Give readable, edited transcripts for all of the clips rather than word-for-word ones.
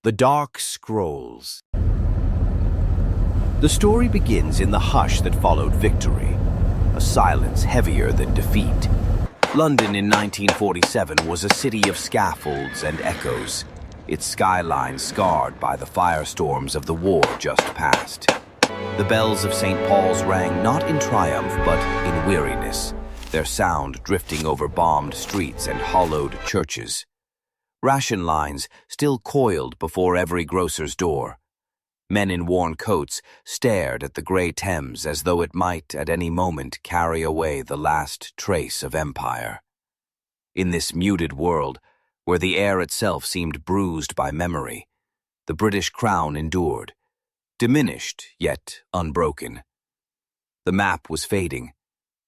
The Dark Scrolls. The story begins in the hush that followed victory, a silence heavier than defeat. London in 1947 was a city of scaffolds and echoes, its skyline scarred by the firestorms of the war just past. The bells of St. Paul's rang not in triumph but in weariness, their sound drifting over bombed streets and hollowed churches. Ration lines still coiled before every grocer's door. Men in worn coats stared at the grey Thames as though it might at any moment carry away the last trace of empire. In this muted world, where the air itself seemed bruised by memory, the British crown endured, diminished yet unbroken. The map was fading.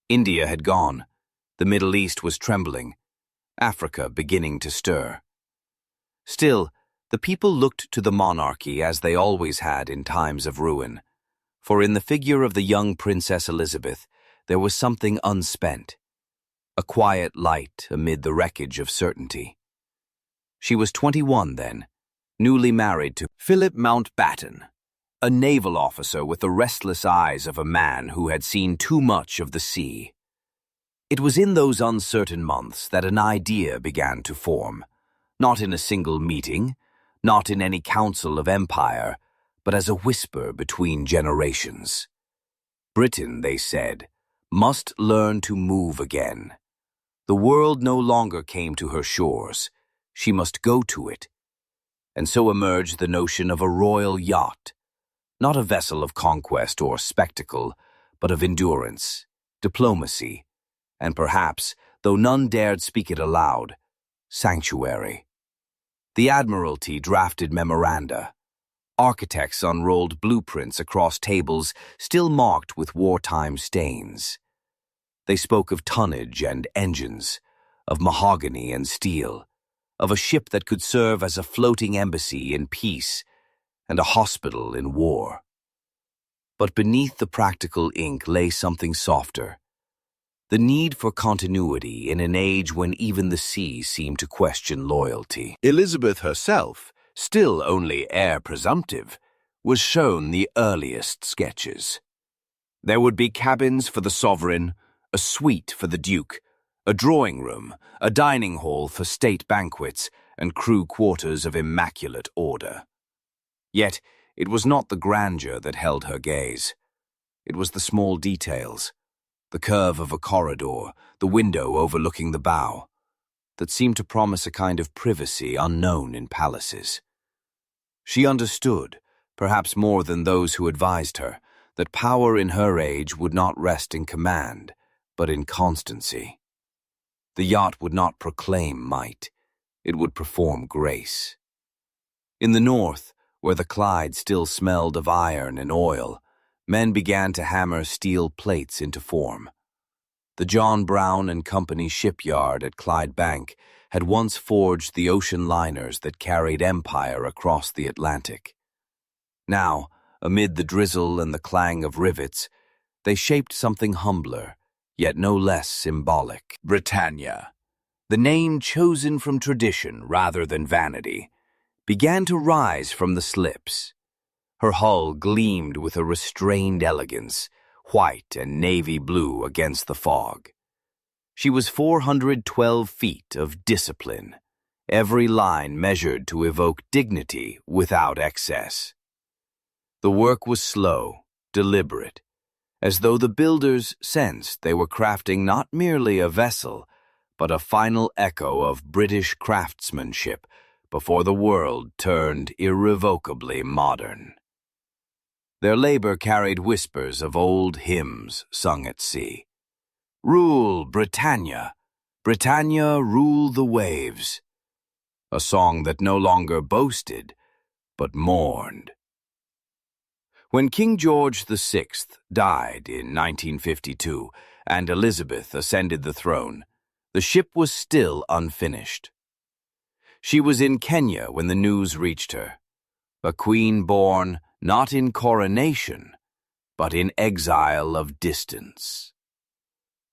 India had gone. The Middle East was trembling. Africa beginning to stir. Still, the people looked to the monarchy as they always had in times of ruin, for in the figure of the young Princess Elizabeth there was something unspent, a quiet light amid the wreckage of certainty. She was 21 then, newly married to Philip Mountbatten, a naval officer with the restless eyes of a man who had seen too much of the sea. It was in those uncertain months that an idea began to form, not in a single meeting, not in any council of empire, but as a whisper between generations. Britain, they said, must learn to move again. The world no longer came to her shores. She must go to it. And so emerged the notion of a royal yacht, not a vessel of conquest or spectacle, but of endurance, diplomacy, and perhaps, though none dared speak it aloud, sanctuary. The Admiralty drafted memoranda. Architects unrolled blueprints across tables still marked with wartime stains. They spoke of tonnage and engines, of mahogany and steel, of a ship that could serve as a floating embassy in peace and a hospital in war. But beneath the practical ink lay something softer, the need for continuity in an age when even the sea seemed to question loyalty. Elizabeth herself, still only heir presumptive, was shown the earliest sketches. There would be cabins for the sovereign, a suite for the duke, a drawing room, a dining hall for state banquets, and crew quarters of immaculate order. Yet it was not the grandeur that held her gaze. It was the small details, the curve of a corridor, the window overlooking the bow, that seemed to promise a kind of privacy unknown in palaces. She understood, perhaps more than those who advised her, that power in her age would not rest in command, but in constancy. The yacht would not proclaim might, it would perform grace. In the north, where the Clyde still smelled of iron and oil, men began to hammer steel plates into form. The John Brown and Company shipyard at Clydebank had once forged the ocean liners that carried empire across the Atlantic. Now, amid the drizzle and the clang of rivets, they shaped something humbler, yet no less symbolic. Britannia, the name chosen from tradition rather than vanity, began to rise from the slips. Her hull gleamed with a restrained elegance, white and navy blue against the fog. She was 412 feet of discipline, every line measured to evoke dignity without excess. The work was slow, deliberate, as though the builders sensed they were crafting not merely a vessel, but a final echo of British craftsmanship before the world turned irrevocably modern. Their labor carried whispers of old hymns sung at sea. Rule, Britannia! Britannia, rule the waves! A song that no longer boasted, but mourned. When King George VI died in 1952 and Elizabeth ascended the throne, the ship was still unfinished. She was in Kenya when the news reached her, a queen born not in coronation, but in exile of distance.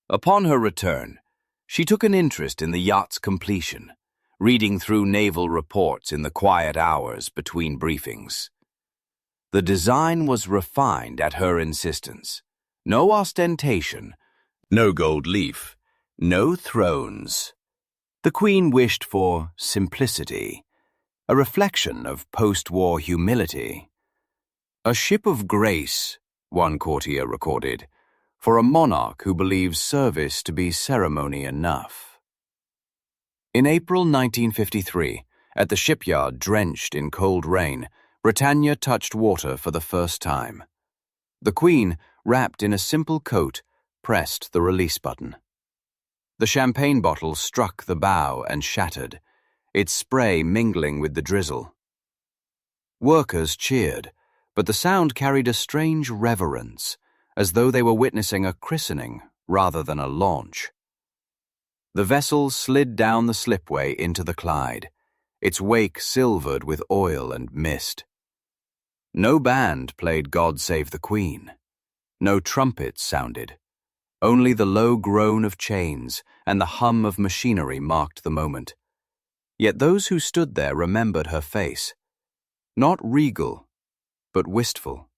Upon her return, she took an interest in the yacht's completion, reading through naval reports in the quiet hours between briefings. The design was refined at her insistence. No ostentation, no gold leaf, no thrones. The Queen wished for simplicity, a reflection of post-war humility. A ship of grace, one courtier recorded, for a monarch who believes service to be ceremony enough. In April 1953, at the shipyard drenched in cold rain, Britannia touched water for the first time. The Queen, wrapped in a simple coat, pressed the release button. The champagne bottle struck the bow and shattered, its spray mingling with the drizzle. Workers cheered, but the sound carried a strange reverence, as though they were witnessing a christening rather than a launch. The vessel slid down the slipway into the Clyde, its wake silvered with oil and mist. No band played God Save the Queen. No trumpets sounded. Only the low groan of chains and the hum of machinery marked the moment. Yet those who stood there remembered her face. Not regal, but wistful.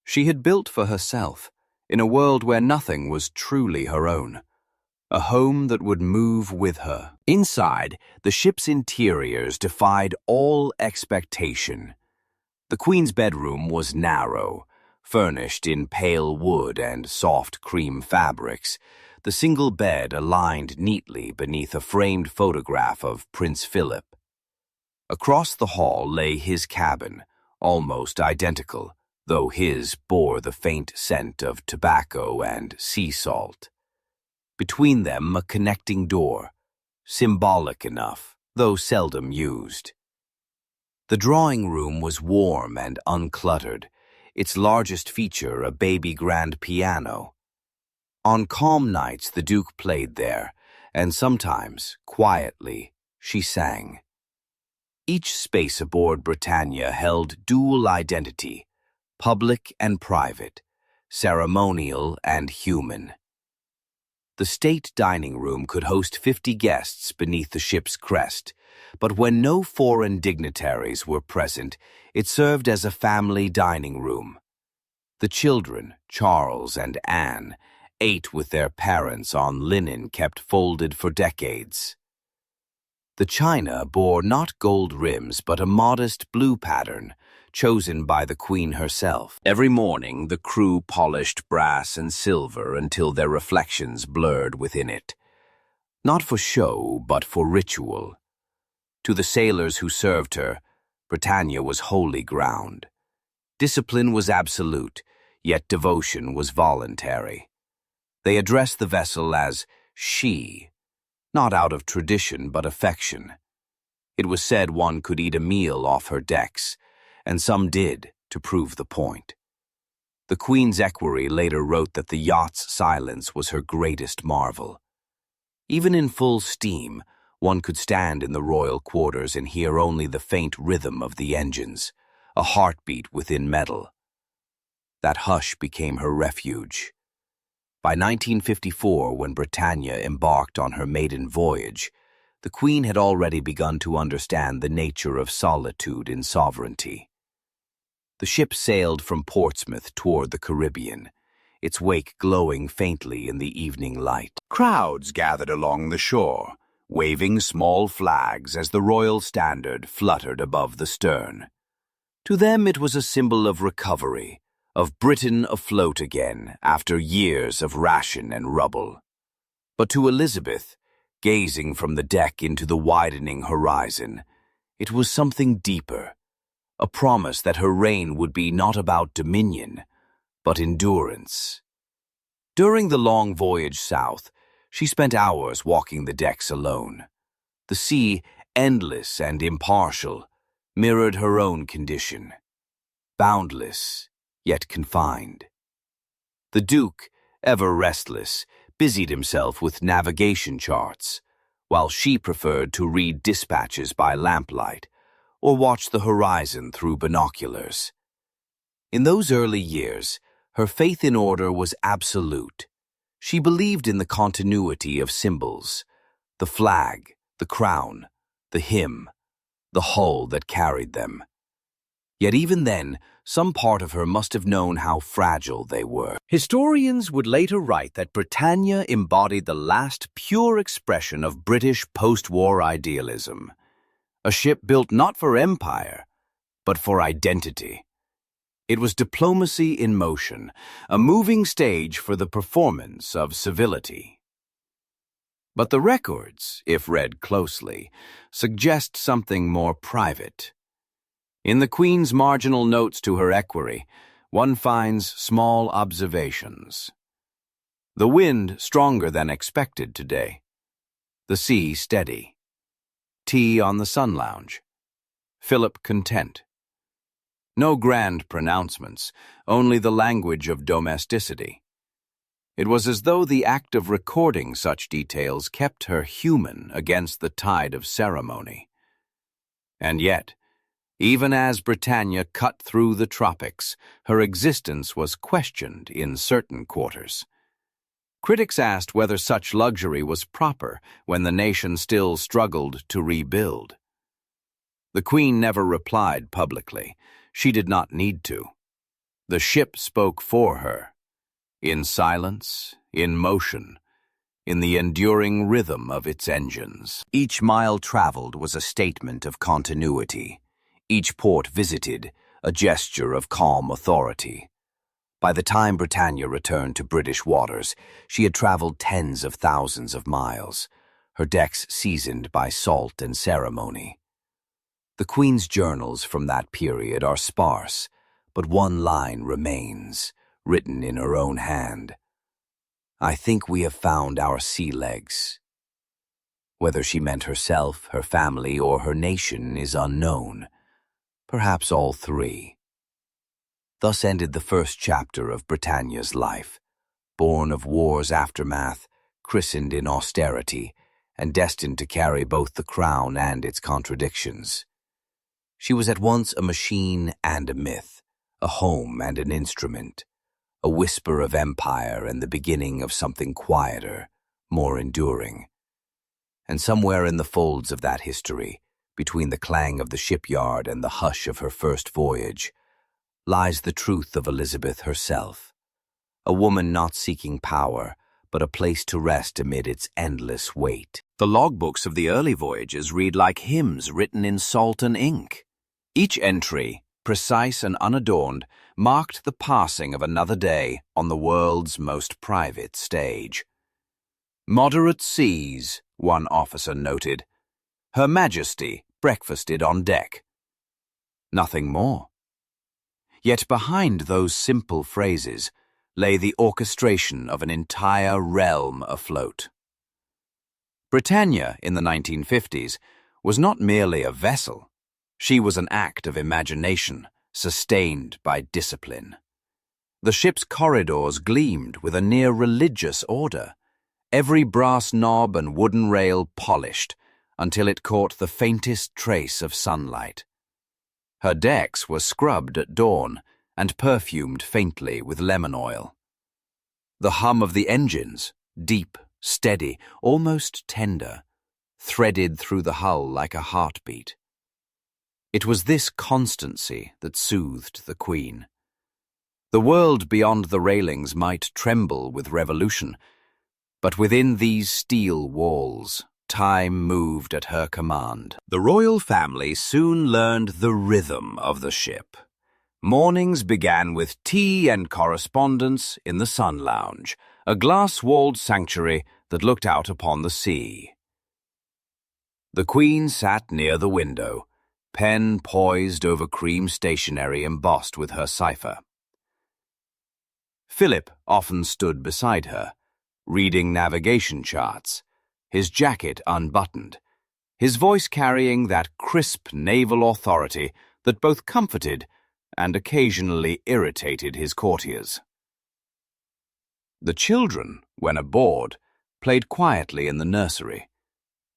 She had built for herself, in a world where nothing was truly her own. A home that would move with her. Inside, the ship's interiors defied all expectation. The Queen's bedroom was narrow, furnished in pale wood and soft cream fabrics, the single bed aligned neatly beneath a framed photograph of Prince Philip. Across the hall lay his cabin, almost identical, though his bore the faint scent of tobacco and sea salt. Between them a connecting door, symbolic enough, though seldom used. The drawing room was warm and uncluttered, its largest feature a baby grand piano. On calm nights the Duke played there, and sometimes, quietly, she sang. Each space aboard Britannia held dual identity, public and private, ceremonial and human. The state dining room could host 50 guests beneath the ship's crest, but when no foreign dignitaries were present, it served as a family dining room. The children, Charles and Anne, ate with their parents on linen kept folded for decades. The china bore not gold rims but a modest blue pattern, chosen by the Queen herself. Every morning the crew polished brass and silver until their reflections blurred within it. Not for show, but for ritual. To the sailors who served her, Britannia was holy ground. Discipline was absolute, yet devotion was voluntary. They addressed the vessel as she, not out of tradition but affection. It was said one could eat a meal off her decks, and some did, to prove the point. The Queen's equerry later wrote that the yacht's silence was her greatest marvel. Even in full steam, one could stand in the royal quarters and hear only the faint rhythm of the engines, a heartbeat within metal. That hush became her refuge. By 1954, when Britannia embarked on her maiden voyage, the Queen had already begun to understand the nature of solitude in sovereignty. The ship sailed from Portsmouth toward the Caribbean, its wake glowing faintly in the evening light. Crowds gathered along the shore, waving small flags as the royal standard fluttered above the stern. To them it was a symbol of recovery, of Britain afloat again after years of ration and rubble. But to Elizabeth, gazing from the deck into the widening horizon, it was something deeper, a promise that her reign would be not about dominion, but endurance. During the long voyage south, she spent hours walking the decks alone. The sea, endless and impartial, mirrored her own condition, boundless yet confined. The Duke, ever restless, busied himself with navigation charts, while she preferred to read dispatches by lamplight or watch the horizon through binoculars. In those early years, her faith in order was absolute. She believed in the continuity of symbols, the flag, the crown, the hymn, the hull that carried them. Yet even then, some part of her must have known how fragile they were. Historians would later write that Britannia embodied the last pure expression of British post-war idealism, a ship built not for empire, but for identity. It was diplomacy in motion, a moving stage for the performance of civility. But the records, if read closely, suggest something more private. In the Queen's marginal notes to her equerry, one finds small observations. The wind stronger than expected today. The sea steady. Tea on the sun lounge. Philip content. No grand pronouncements, only the language of domesticity. It was as though the act of recording such details kept her human against the tide of ceremony. And yet, even as Britannia cut through the tropics, her existence was questioned in certain quarters. Critics asked whether such luxury was proper when the nation still struggled to rebuild. The Queen never replied publicly. She did not need to. The ship spoke for her, in silence, in motion, in the enduring rhythm of its engines. Each mile traveled was a statement of continuity. Each port visited, a gesture of calm authority. By the time Britannia returned to British waters, she had traveled tens of thousands of miles, her decks seasoned by salt and ceremony. The Queen's journals from that period are sparse, but one line remains, written in her own hand. "I think we have found our sea legs." Whether she meant herself, her family, or her nation is unknown. Perhaps all three. Thus ended the first chapter of Britannia's life, born of war's aftermath, christened in austerity, and destined to carry both the crown and its contradictions. She was at once a machine and a myth, a home and an instrument, a whisper of empire and the beginning of something quieter, more enduring. And somewhere in the folds of that history, between the clang of the shipyard and the hush of her first voyage, lies the truth of Elizabeth herself, a woman not seeking power, but a place to rest amid its endless weight. The logbooks of the early voyages read like hymns written in salt and ink. Each entry, precise and unadorned, marked the passing of another day on the world's most private stage. "Moderate seas," one officer noted. "Her Majesty breakfasted on deck." Nothing more. Yet behind those simple phrases lay the orchestration of an entire realm afloat. Britannia in the 1950s was not merely a vessel. She was an act of imagination, sustained by discipline. The ship's corridors gleamed with a near religious order, every brass knob and wooden rail polished until it caught the faintest trace of sunlight. Her decks were scrubbed at dawn and perfumed faintly with lemon oil. The hum of the engines, deep, steady, almost tender, threaded through the hull like a heartbeat. It was this constancy that soothed the Queen. The world beyond the railings might tremble with revolution, but within these steel walls, time moved at her command. The royal family soon learned the rhythm of the ship. Mornings began with tea and correspondence in the sun lounge, a glass-walled sanctuary that looked out upon the sea. The Queen sat near the window, pen poised over cream stationery embossed with her cipher. Philip often stood beside her, reading navigation charts, his jacket unbuttoned, his voice carrying that crisp naval authority that both comforted and occasionally irritated his courtiers. The children, when aboard, played quietly in the nursery,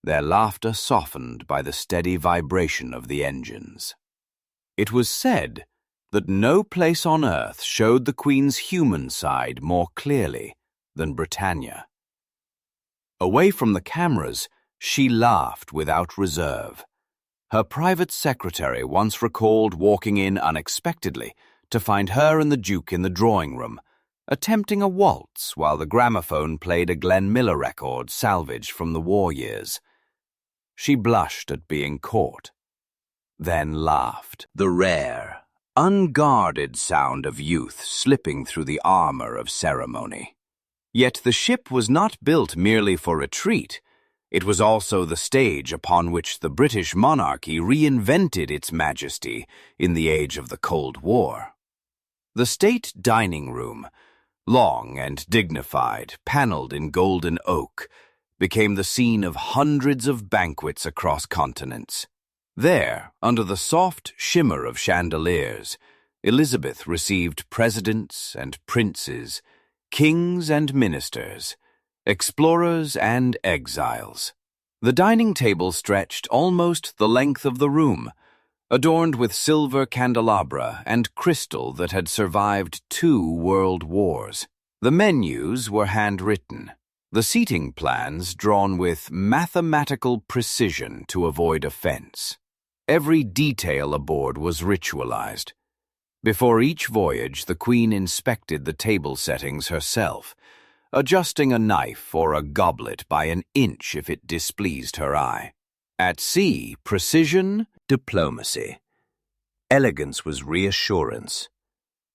their laughter softened by the steady vibration of the engines. It was said that no place on earth showed the Queen's human side more clearly than Britannia. Away from the cameras, she laughed without reserve, Her private secretary once recalled walking in unexpectedly to find her and the Duke in the drawing room, attempting a waltz while the gramophone played a Glenn Miller record salvaged from the war years. She blushed at being caught, then laughed. The rare, unguarded sound of youth slipping through the armor of ceremony. Yet the ship was not built merely for retreat. It was also the stage upon which the British monarchy reinvented its majesty in the age of the Cold War. The state dining room, long and dignified, paneled in golden oak, became the scene of hundreds of banquets across continents. There, under the soft shimmer of chandeliers, Elizabeth received presidents and princes, kings and ministers, explorers and exiles. The dining table stretched almost the length of the room, adorned with silver candelabra and crystal that had survived 2 world wars. The menus were handwritten, the seating plans drawn with mathematical precision to avoid offense. Every detail aboard was ritualized. Before each voyage, the Queen inspected the table settings herself, adjusting a knife or a goblet by an inch if it displeased her eye. At sea, precision, diplomacy. Elegance was reassurance.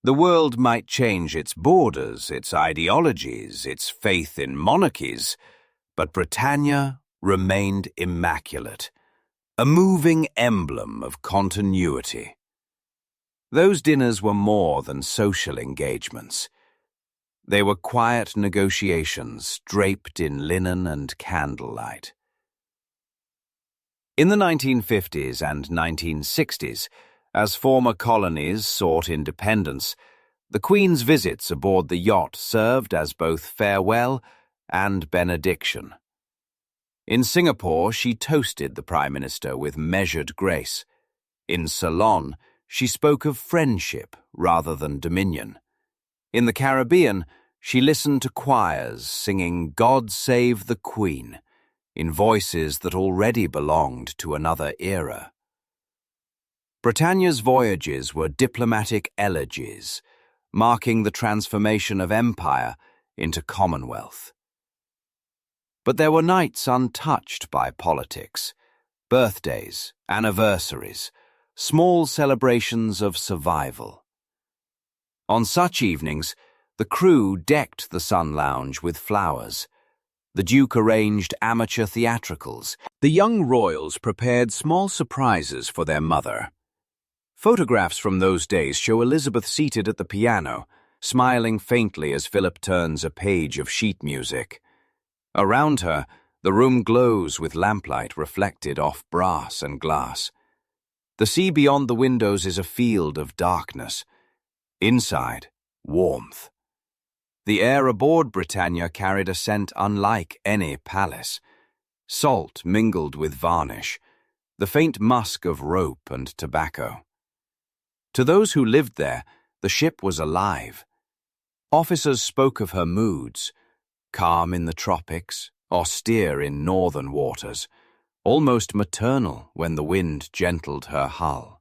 The world might change its borders, its ideologies, its faith in monarchies, but Britannia remained immaculate, a moving emblem of continuity. Those dinners were more than social engagements. They were quiet negotiations draped in linen and candlelight. In the 1950s and 1960s, as former colonies sought independence, the Queen's visits aboard the yacht served as both farewell and benediction. In Singapore, she toasted the Prime Minister with measured grace. In Ceylon, she spoke of friendship rather than dominion. In the Caribbean, she listened to choirs singing "God Save the Queen" in voices that already belonged to another era. Britannia's voyages were diplomatic elegies, marking the transformation of empire into commonwealth. But there were nights untouched by politics, birthdays, anniversaries, small celebrations of survival. On such evenings, the crew decked the Sun Lounge with flowers. The Duke arranged amateur theatricals. The young royals prepared small surprises for their mother. Photographs from those days show Elizabeth seated at the piano, smiling faintly as Philip turns a page of sheet music. Around her, the room glows with lamplight reflected off brass and glass. The sea beyond the windows is a field of darkness. Inside, warmth. The air aboard Britannia carried a scent unlike any palace. Salt mingled with varnish, the faint musk of rope and tobacco. To those who lived there, the ship was alive. Officers spoke of her moods, calm in the tropics, austere in northern waters, almost maternal when the wind gentled her hull.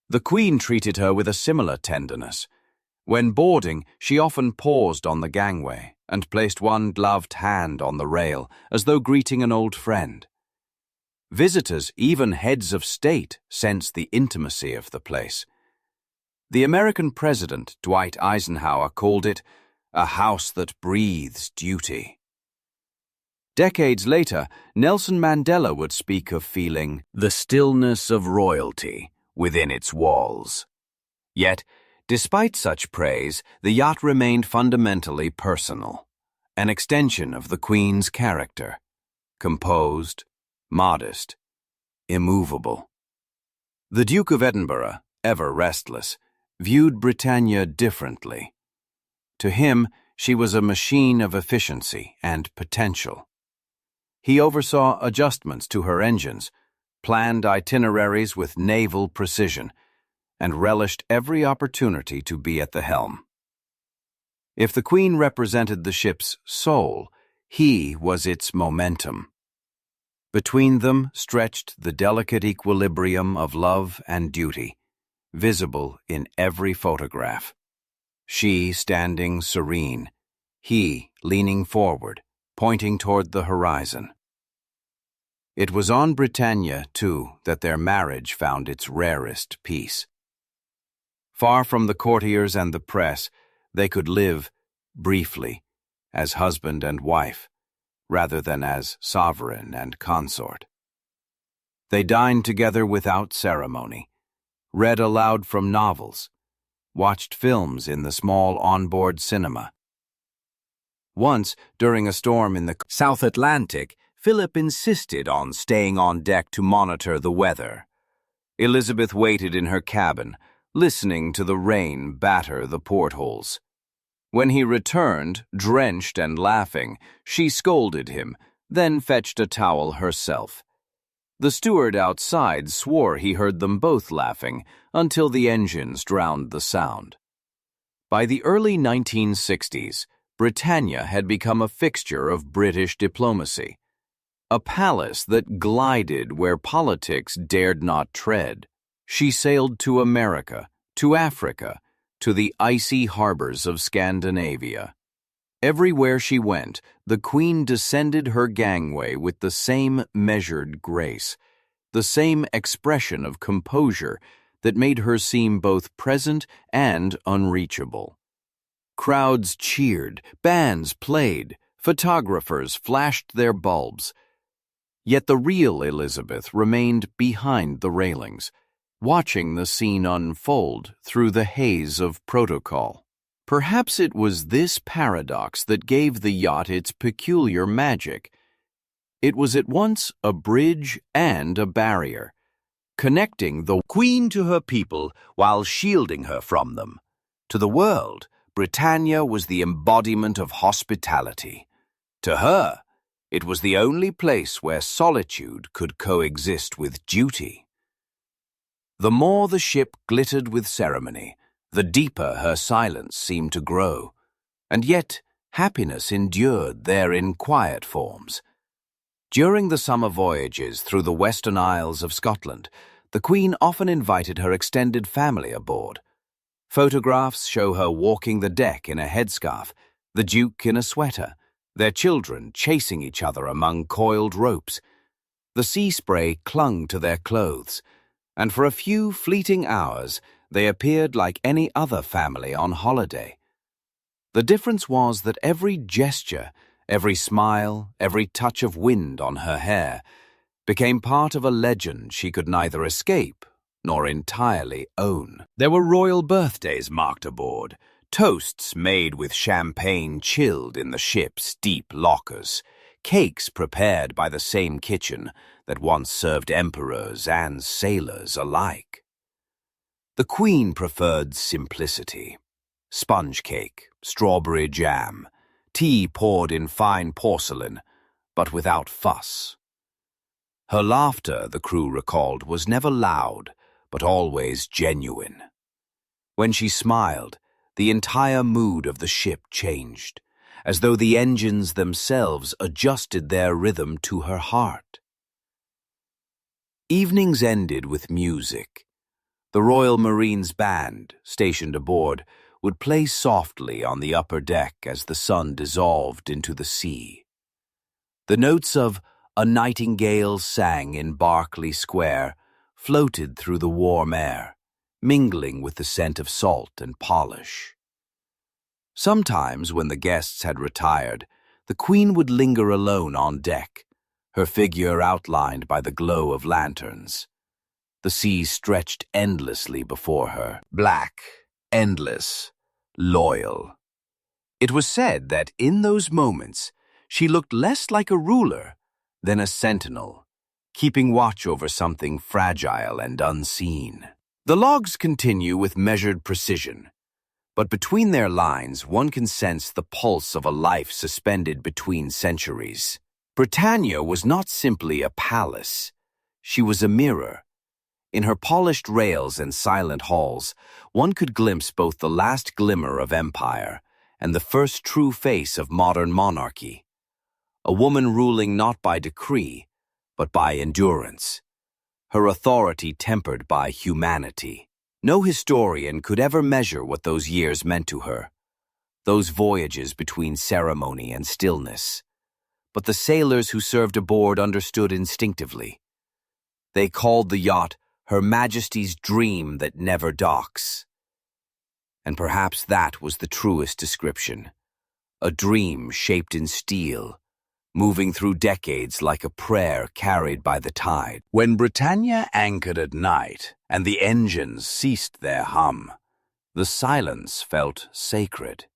The Queen treated her with a similar tenderness. When boarding, she often paused on the gangway and placed one gloved hand on the rail as though greeting an old friend. Visitors, even heads of state, sensed the intimacy of the place. The American President, Dwight Eisenhower, called it a house that breathes duty. Decades later, Nelson Mandela would speak of feeling the stillness of royalty within its walls. Yet, despite such praise, the yacht remained fundamentally personal, an extension of the Queen's character, composed, modest, immovable. The Duke of Edinburgh, ever restless, viewed Britannia differently. To him, she was a machine of efficiency and potential. He oversaw adjustments to her engines, planned itineraries with naval precision, and relished every opportunity to be at the helm. If the Queen represented the ship's soul, he was its momentum. Between them stretched the delicate equilibrium of love and duty, visible in every photograph. She standing serene, he leaning forward, pointing toward the horizon. It was on Britannia, too, that their marriage found its rarest peace. Far from the courtiers and the press, they could live, briefly, as husband and wife, rather than as sovereign and consort. They dined together without ceremony, read aloud from novels, watched films in the small onboard cinema. Once, during a storm in the South Atlantic, Philip insisted on staying on deck to monitor the weather. Elizabeth waited in her cabin, listening to the rain batter the portholes. When he returned, drenched and laughing, she scolded him, then fetched a towel herself. The steward outside swore he heard them both laughing until the engines drowned the sound. By the early 1960s, Britannia had become a fixture of British diplomacy, a palace that glided where politics dared not tread. She sailed to America, to Africa, to the icy harbors of Scandinavia. Everywhere she went, the Queen descended her gangway with the same measured grace, the same expression of composure that made her seem both present and unreachable. Crowds cheered, bands played, photographers flashed their bulbs. Yet the real Elizabeth remained behind the railings, watching the scene unfold through the haze of protocol. Perhaps it was this paradox that gave the yacht its peculiar magic. It was at once a bridge and a barrier, connecting the Queen to her people while shielding her from them. To the world, Britannia was the embodiment of hospitality. To her, it was the only place where solitude could coexist with duty. The more the ship glittered with ceremony, the deeper her silence seemed to grow, and yet happiness endured there in quiet forms. During the summer voyages through the Western Isles of Scotland, the Queen often invited her extended family aboard. Photographs show her walking the deck in a headscarf, the Duke in a sweater, their children chasing each other among coiled ropes. The sea spray clung to their clothes, and for a few fleeting hours they appeared like any other family on holiday. The difference was that every gesture, every smile, every touch of wind on her hair became part of a legend she could neither escape nor entirely own. There were royal birthdays marked aboard, toasts made with champagne chilled in the ship's deep lockers, cakes prepared by the same kitchen that once served emperors and sailors alike. The Queen preferred simplicity. Sponge cake, strawberry jam, tea poured in fine porcelain, but without fuss. Her laughter, the crew recalled, was never loud, but always genuine. When she smiled, the entire mood of the ship changed, as though the engines themselves adjusted their rhythm to her heart. Evenings ended with music. The Royal Marines Band, stationed aboard, would play softly on the upper deck as the sun dissolved into the sea. The notes of "A Nightingale Sang in Berkeley Square" floated through the warm air, mingling with the scent of salt and polish. Sometimes, when the guests had retired, the Queen would linger alone on deck, her figure outlined by the glow of lanterns. The sea stretched endlessly before her, black, endless, loyal. It was said that in those moments she looked less like a ruler than a sentinel, keeping watch over something fragile and unseen. The logs continue with measured precision, but between their lines one can sense the pulse of a life suspended between centuries. Britannia was not simply a palace, she was a mirror. In her polished rails and silent halls, one could glimpse both the last glimmer of empire and the first true face of modern monarchy. A woman ruling not by decree, but by endurance. Her authority tempered by humanity. No historian could ever measure what those years meant to her, those voyages between ceremony and stillness. But the sailors who served aboard understood instinctively. They called the yacht Her Majesty's Dream That Never Docks. And perhaps that was the truest description. A dream shaped in steel, moving through decades like a prayer carried by the tide. When Britannia anchored at night and the engines ceased their hum, the silence felt sacred.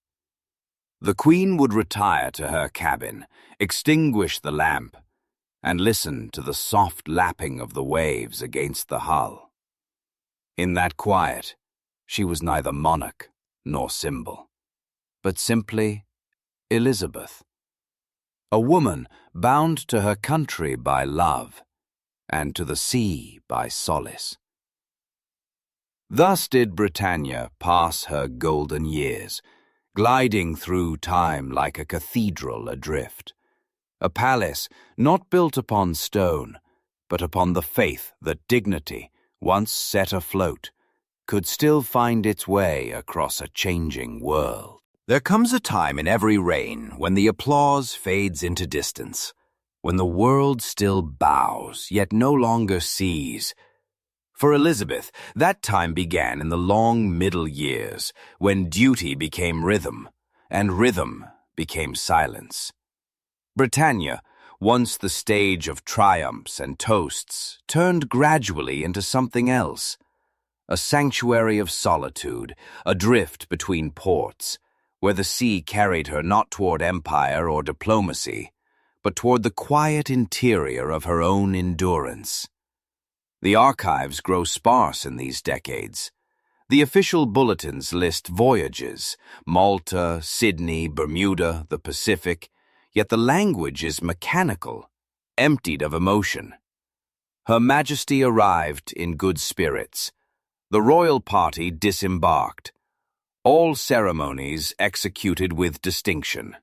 The Queen would retire to her cabin, extinguish the lamp, and listen to the soft lapping of the waves against the hull. In that quiet, she was neither monarch nor symbol, but simply Elizabeth, a woman bound to her country by love and to the sea by solace. Thus did Britannia pass her golden years, gliding through time like a cathedral adrift, a palace not built upon stone, but upon the faith that dignity, once set afloat, could still find its way across a changing world. There comes a time in every reign when the applause fades into distance, when the world still bows, yet no longer sees. For Elizabeth, that time began in the long middle years, when duty became rhythm, and rhythm became silence. Britannia, once the stage of triumphs and toasts, turned gradually into something else. A sanctuary of solitude, adrift between ports, where the sea carried her not toward empire or diplomacy, but toward the quiet interior of her own endurance. The archives grow sparse in these decades. The official bulletins list voyages, Malta, Sydney, Bermuda, the Pacific, yet the language is mechanical, emptied of emotion. Her Majesty arrived in good spirits. The royal party disembarked. All ceremonies executed with distinction.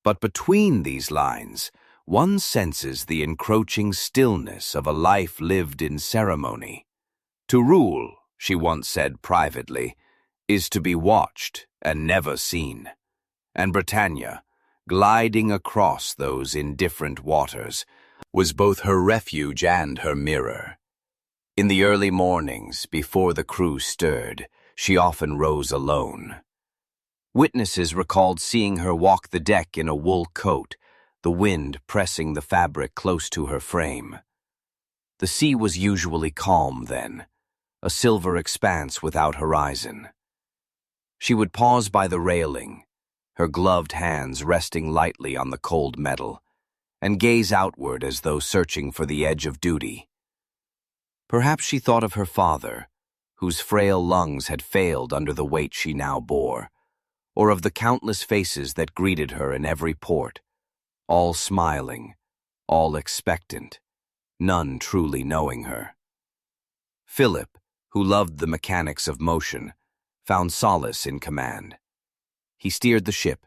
But between these lines, one senses the encroaching stillness of a life lived in ceremony. To rule, she once said privately, is to be watched and never seen. And Britannia, gliding across those indifferent waters, was both her refuge and her mirror. In the early mornings, before the crew stirred, she often rose alone. Witnesses recalled seeing her walk the deck in a wool coat, the wind pressing the fabric close to her frame. The sea was usually calm then, a silver expanse without horizon. She would pause by the railing, her gloved hands resting lightly on the cold metal, and gaze outward as though searching for the edge of duty. Perhaps she thought of her father, whose frail lungs had failed under the weight she now bore, or of the countless faces that greeted her in every port, all smiling, all expectant, none truly knowing her. Philip, who loved the mechanics of motion, found solace in command. He steered the ship,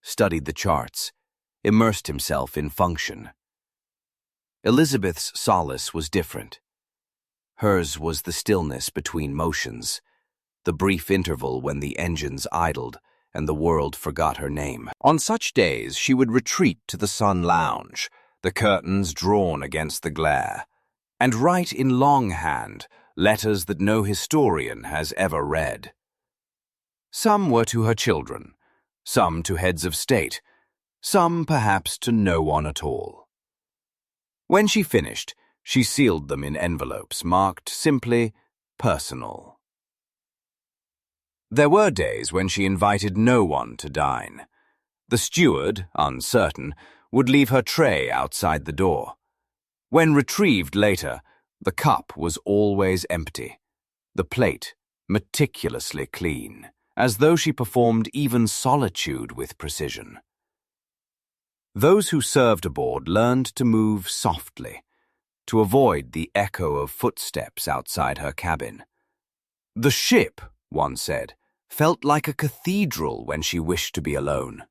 studied the charts, immersed himself in function. Elizabeth's solace was different. Hers was the stillness between motions, the brief interval when the engines idled and the world forgot her name. On such days, she would retreat to the sun lounge, the curtains drawn against the glare, and write in longhand letters that no historian has ever read. Some were to her children, some to heads of state, some perhaps to no one at all. When she finished, she sealed them in envelopes marked simply personal. There were days when she invited no one to dine. The steward, uncertain, would leave her tray outside the door. When retrieved later, the cup was always empty, the plate meticulously clean, as though she performed even solitude with precision. Those who served aboard learned to move softly, to avoid the echo of footsteps outside her cabin. The ship, one said, felt like a cathedral when she wished to be alone.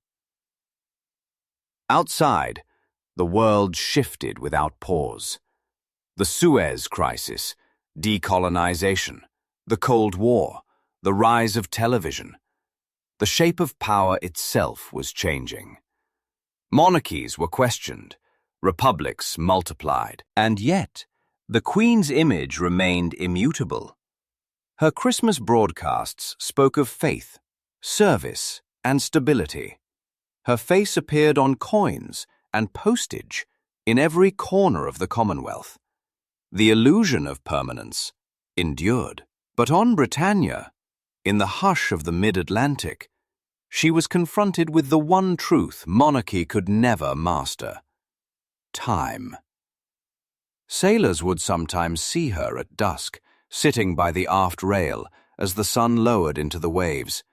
Outside, The world shifted without pause. The Suez Crisis, decolonization, the Cold War, the rise of television. The shape of power itself was changing. Monarchies were questioned, republics multiplied, and yet the Queen's image remained immutable. Her Christmas broadcasts spoke of faith, service, and stability. Her face appeared on coins and postage in every corner of the Commonwealth. The illusion of permanence endured. But on Britannia, in the hush of the mid-Atlantic, she was confronted with the one truth monarchy could never master: time. Sailors would sometimes see her at dusk, sitting by the aft rail as the sun lowered into the waves.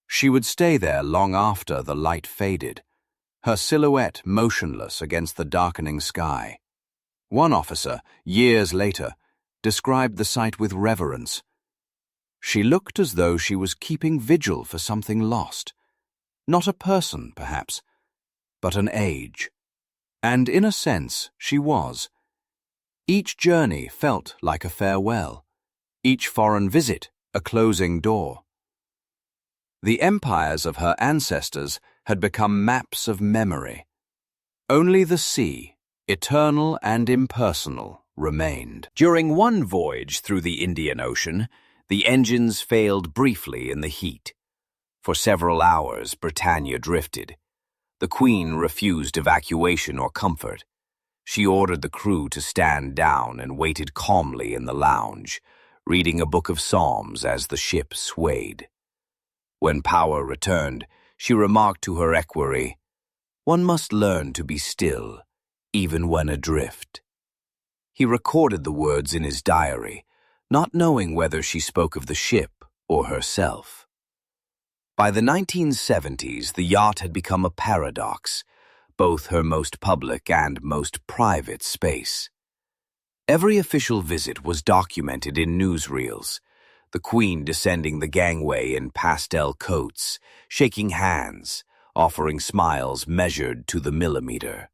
She would stay there long after the light faded, her silhouette motionless against the darkening sky. One officer, years later, described the sight with reverence. She looked as though she was keeping vigil for something lost. Not a person, perhaps, but an age. And in a sense, she was. Each journey felt like a farewell, each foreign visit a closing door. The empires of her ancestors had become maps of memory. Only the sea, eternal and impersonal, remained. During one voyage through the Indian Ocean, the engines failed briefly in the heat. For several hours, Britannia drifted. The Queen refused evacuation or comfort. She ordered the crew to stand down and waited calmly in the lounge, reading a book of Psalms as the ship swayed. When power returned, she remarked to her equerry, "One must learn to be still, even when adrift." He recorded the words in his diary, not knowing whether she spoke of the ship or herself. By the 1970s, the yacht had become a paradox, both her most public and most private space. Every official visit was documented in newsreels, the Queen descending the gangway in pastel coats, shaking hands, offering smiles measured to the millimeter.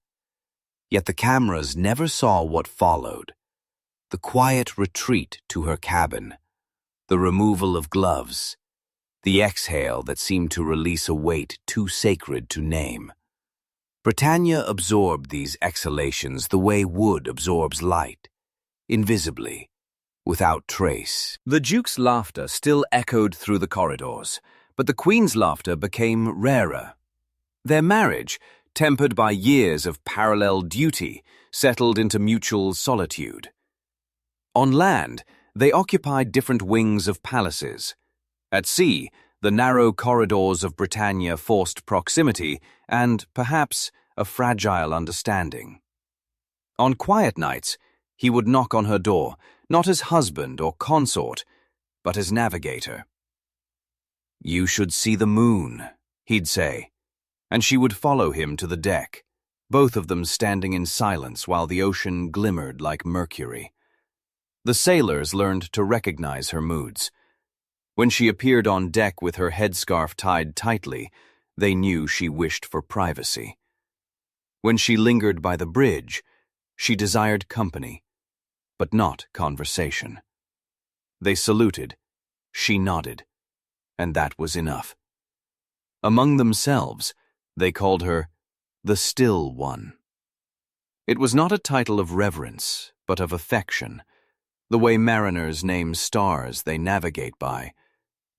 Yet the cameras never saw what followed: the quiet retreat to her cabin, the removal of gloves, the exhale that seemed to release a weight too sacred to name. Britannia absorbed these exhalations the way wood absorbs light, invisibly, without trace. The Duke's laughter still echoed through the corridors, but the Queen's laughter became rarer. Their marriage, tempered by years of parallel duty, settled into mutual solitude. On land, they occupied different wings of palaces. At sea, the narrow corridors of Britannia forced proximity and, perhaps, a fragile understanding. On quiet nights, he would knock on her door, not as husband or consort, but as navigator. "You should see the moon," he'd say, and she would follow him to the deck, both of them standing in silence while the ocean glimmered like mercury. The sailors learned to recognize her moods. When she appeared on deck with her headscarf tied tightly, they knew she wished for privacy. When she lingered by the bridge, she desired company, but not conversation. They saluted, she nodded, and that was enough. Among themselves, they called her the Still One. It was not a title of reverence, but of affection, the way mariners name stars they navigate by,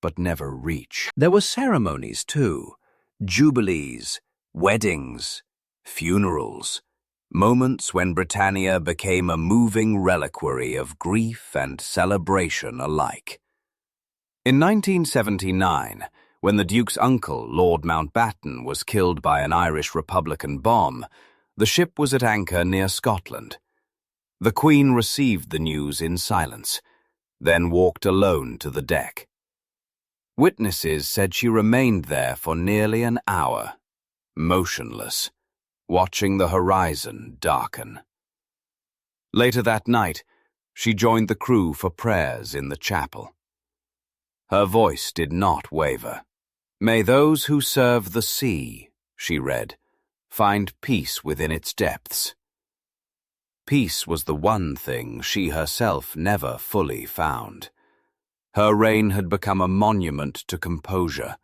but never reach. There were ceremonies, too, jubilees, weddings, funerals, moments when Britannia became a moving reliquary of grief and celebration alike. In 1979, when the Duke's uncle, Lord Mountbatten, was killed by an Irish Republican bomb, the ship was at anchor near Scotland. The Queen received the news in silence, then walked alone to the deck. Witnesses said she remained there for nearly an hour, motionless, watching the horizon darken. Later that night, she joined the crew for prayers in the chapel. Her voice did not waver. "May those who serve the sea," she read, find peace within its depths. Peace was the one thing she herself never fully found. Her reign had become a monument to composure,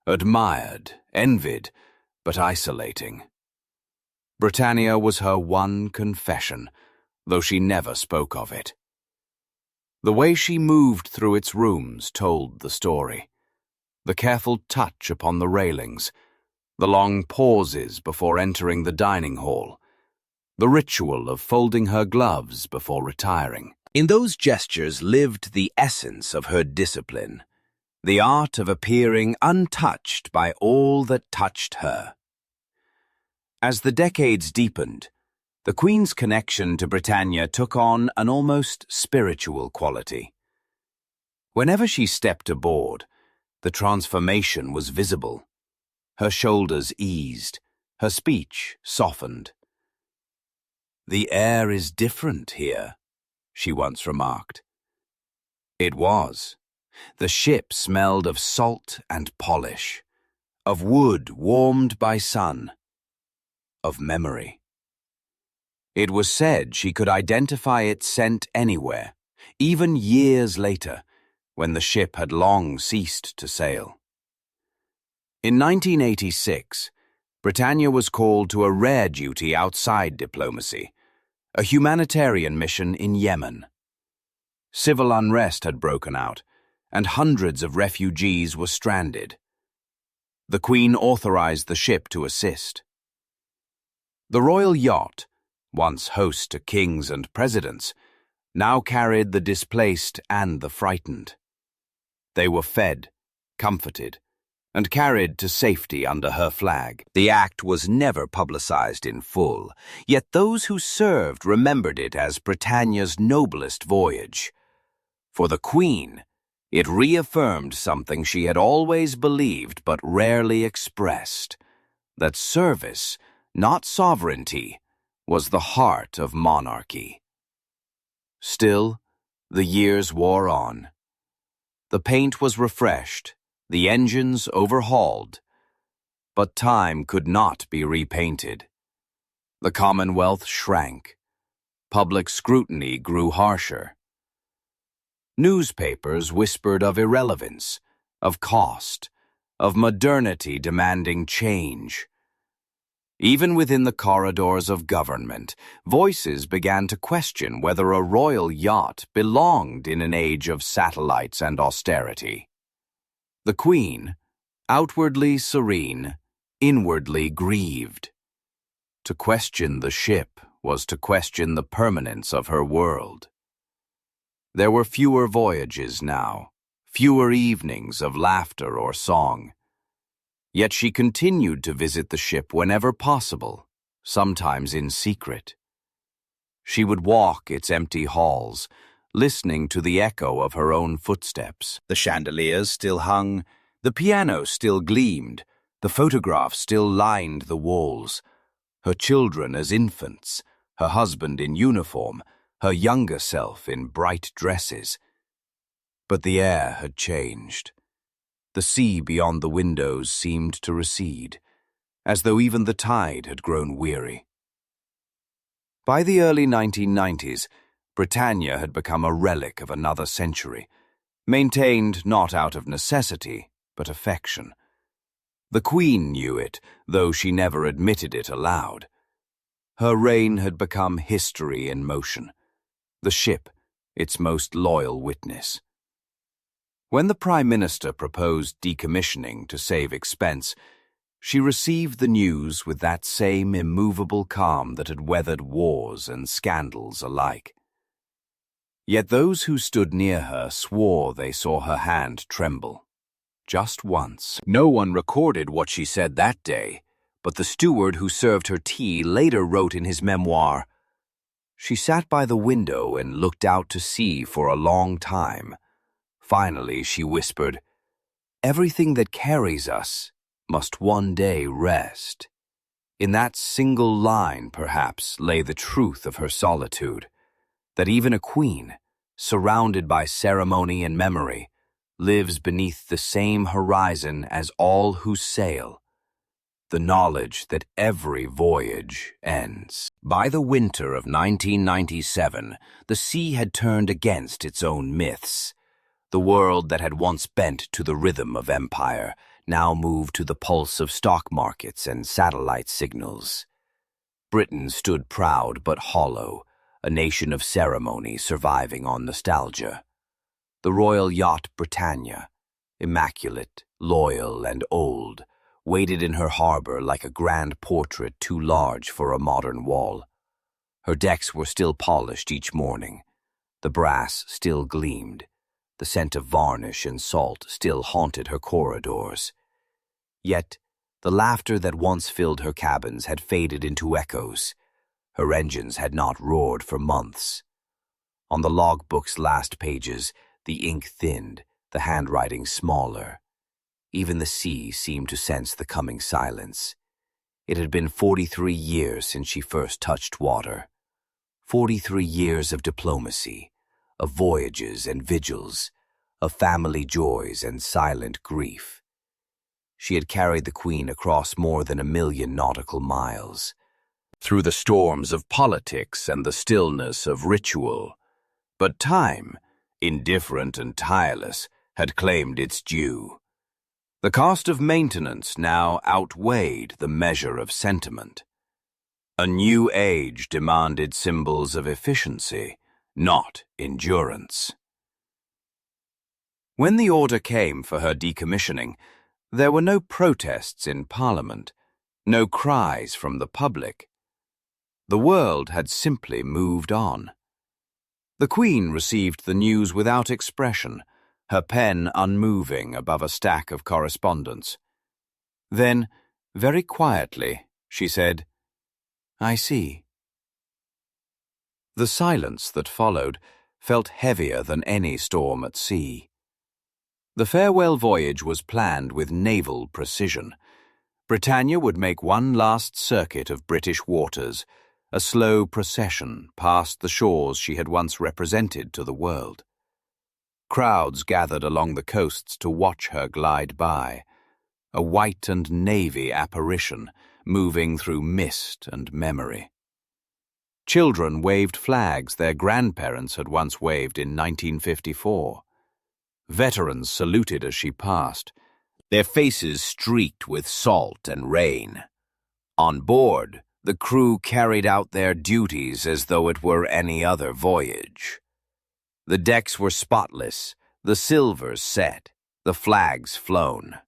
admired, envied, but isolating. Britannia was her one confession, though she never spoke of it. The way she moved through its rooms told the story. The careful touch upon the railings, the long pauses before entering the dining hall, the ritual of folding her gloves before retiring. In those gestures lived the essence of her discipline, the art of appearing untouched by all that touched her. As the decades deepened, the Queen's connection to Britannia took on an almost spiritual quality. Whenever she stepped aboard, the transformation was visible. Her shoulders eased, her speech softened. "The air is different here," she once remarked. It was. The ship smelled of salt and polish, of wood warmed by sun, of memory. It was said she could identify its scent anywhere, even years later, when the ship had long ceased to sail. In 1986, Britannia was called to a rare duty outside diplomacy, a humanitarian mission in Yemen. Civil unrest had broken out, and hundreds of refugees were stranded. The Queen authorized the ship to assist. The royal yacht, once host to kings and presidents, now carried the displaced and the frightened. They were fed, comforted, and carried to safety under her flag. The act was never publicized in full, yet those who served remembered it as Britannia's noblest voyage. For the Queen, it reaffirmed something she had always believed but rarely expressed, that service, not sovereignty, was the heart of monarchy. Still, the years wore on. The paint was refreshed, the engines overhauled, but time could not be repainted. The Commonwealth shrank. Public scrutiny grew harsher. Newspapers whispered of irrelevance, of cost, of modernity demanding change. Even within the corridors of government, voices began to question whether a royal yacht belonged in an age of satellites and austerity. The Queen, outwardly serene, inwardly grieved. To question the ship was to question the permanence of her world. There were fewer voyages now, fewer evenings of laughter or song. Yet she continued to visit the ship whenever possible, sometimes in secret. She would walk its empty halls, listening to the echo of her own footsteps. The chandeliers still hung, the piano still gleamed, the photographs still lined the walls. Her children as infants, her husband in uniform, her younger self in bright dresses. But the air had changed. The sea beyond the windows seemed to recede, as though even the tide had grown weary. By the early 1990s, Britannia had become a relic of another century, maintained not out of necessity, but affection. The Queen knew it, though she never admitted it aloud. Her reign had become history in motion, the ship its most loyal witness. When the Prime Minister proposed decommissioning to save expense, she received the news with that same immovable calm that had weathered wars and scandals alike. Yet those who stood near her swore they saw her hand tremble. Just once. No one recorded what she said that day, but the steward who served her tea later wrote in his memoir, "She sat by the window and looked out to sea for a long time. Finally, she whispered, 'Everything that carries us must one day rest.'" In that single line, perhaps, lay the truth of her solitude, that even a queen, surrounded by ceremony and memory, lives beneath the same horizon as all who sail. the knowledge that every voyage ends. By the winter of 1997, the sea had turned against its own myths. The world that had once bent to the rhythm of empire now moved to the pulse of stock markets and satellite signals. Britain stood proud but hollow, a nation of ceremony surviving on nostalgia. The royal yacht Britannia, immaculate, loyal, and old, waited in her harbor like a grand portrait too large for a modern wall. Her decks were still polished each morning. The brass still gleamed. The scent of varnish and salt still haunted her corridors. Yet, the laughter that once filled her cabins had faded into echoes. Her engines had not roared for months. On the logbook's last pages, the ink thinned, the handwriting smaller. Even the sea seemed to sense the coming silence. It had been 43 years since she first touched water. 43 years of diplomacy, of voyages and vigils, of family joys and silent grief. She had carried the Queen across more than 1,000,000 nautical miles, through the storms of politics and the stillness of ritual. But time, indifferent and tireless, had claimed its due. The cost of maintenance now outweighed the measure of sentiment. A new age demanded symbols of efficiency, not endurance. When the order came for her decommissioning, there were no protests in Parliament, no cries from the public. The world had simply moved on. The Queen received the news without expression, her pen unmoving above a stack of correspondence. Then, very quietly, she said, "I see." The silence that followed felt heavier than any storm at sea. The farewell voyage was planned with naval precision. Britannia would make one last circuit of British waters, a slow procession past the shores she had once represented to the world. Crowds gathered along the coasts to watch her glide by, a white and navy apparition moving through mist and memory. Children waved flags their grandparents had once waved in 1954. Veterans saluted as she passed, their faces streaked with salt and rain. On board, the crew carried out their duties as though it were any other voyage. The decks were spotless, the silvers set, the flags flown.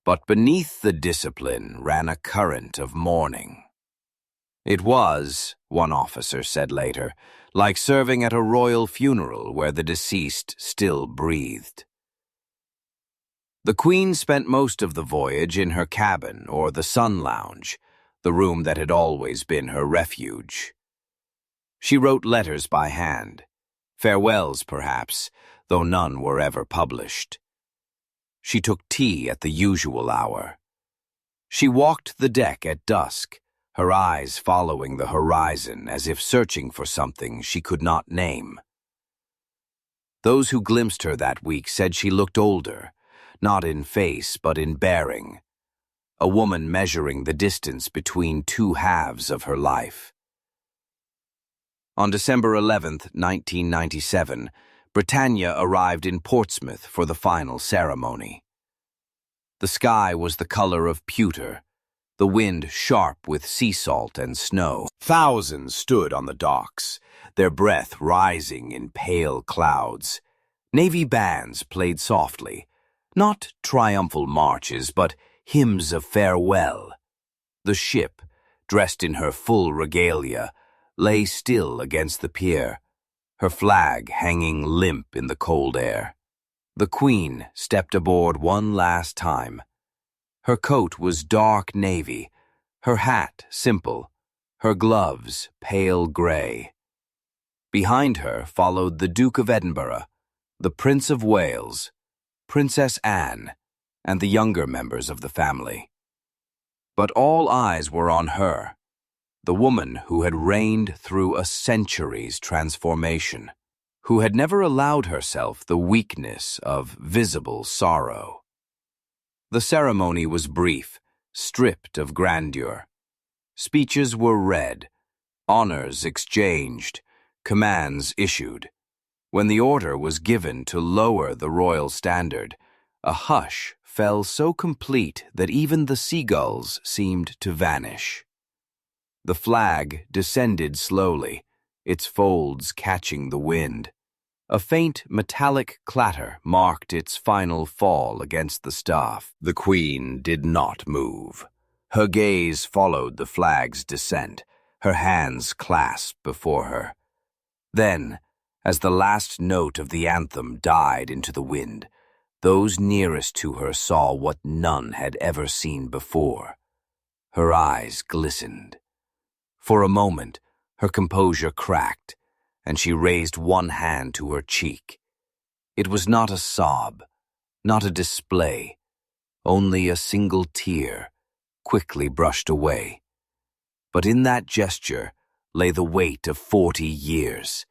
But beneath the discipline ran a current of mourning. It was, one officer said later, like serving at a royal funeral where the deceased still breathed. The Queen spent most of the voyage in her cabin or the sun lounge, the room that had always been her refuge. She wrote letters by hand, farewells perhaps, though none were ever published. She took tea at the usual hour. She walked the deck at dusk, her eyes following the horizon as if searching for something she could not name. Those who glimpsed her that week said she looked older, not in face but in bearing, a woman measuring the distance between two halves of her life. On December 11th, 1997, Britannia arrived in Portsmouth for the final ceremony. The sky was the color of pewter, the wind sharp with sea salt and snow. Thousands stood on the docks, their breath rising in pale clouds. Navy bands played softly, not triumphal marches, but hymns of farewell. The ship, dressed in her full regalia, lay still against the pier, her flag hanging limp in the cold air. The Queen stepped aboard one last time. Her coat was dark navy, her hat simple, her gloves pale grey. Behind her followed the Duke of Edinburgh, the Prince of Wales, Princess Anne, and the younger members of the family. But all eyes were on her, the woman who had reigned through a century's transformation, who had never allowed herself the weakness of visible sorrow. The ceremony was brief, stripped of grandeur. Speeches were read, honors exchanged, commands issued. When the order was given to lower the royal standard, a hush fell so complete that even the seagulls seemed to vanish. The flag descended slowly, its folds catching the wind. A faint metallic clatter marked its final fall against the staff. The Queen did not move. Her gaze followed the flag's descent, her hands clasped before her. Then, as the last note of the anthem died into the wind, those nearest to her saw what none had ever seen before. Her eyes glistened. For a moment, her composure cracked, and she raised one hand to her cheek. It was not a sob, not a display, only a single tear, quickly brushed away. But in that gesture lay the weight of 40 years,